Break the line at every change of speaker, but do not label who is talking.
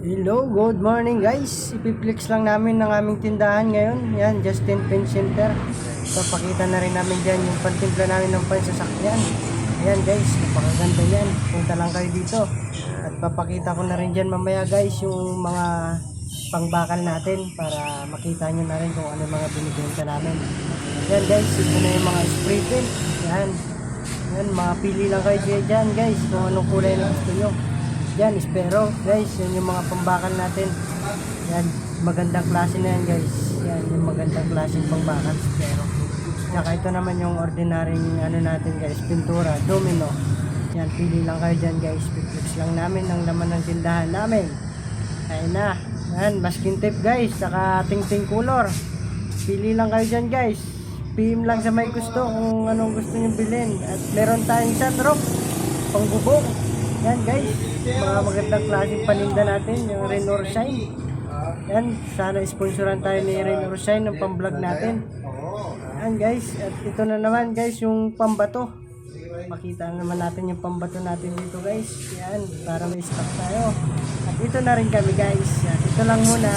Hello, good morning guys. Ipiplex lang namin ng aming tindahan ngayon. Yan, Justin Pen Center. Papakita na rin namin dyan yung pantimpla namin ng pansasakyan. Ayan guys, napakaganda yan. Punta lang kayo dito. At papakita ko na rin dyan mamaya guys yung mga pangbakal natin para makita nyo na rin kung ano mga binibenta namin. Yan guys, ito na yung mga spray paint. Yan, yan, mapili lang kayo dyan guys kung anong kulay na gusto nyo. Yan, espero guys, yan yung mga pambakal natin. Yan, magandang klase na yan guys. Yan, yung magandang klase pambakal, espero. Saka ito naman yung ordinaryong ano natin guys, pintura, domino. Yan, pili lang kayo dyan guys. Piplex lang namin ang laman ng tindahan namin. Ayun na. Yan, masking tape guys, saka ting-ting color. Pili lang kayo dyan guys. PM lang sa may gusto kung anong gusto nyo bilhin. At meron tayong sunroof, pangbubong. Yan guys, mga magandang klaseng paninda natin, yung Rain or Shine. Yan, sana sponsoran tayo ni Rain or Shine ng pamblog natin. Yan guys, at ito na naman guys yung pambato. Makita naman natin yung pambato natin dito guys. Yan, para may stock tayo. At ito na rin kami guys. Yan, ito lang muna.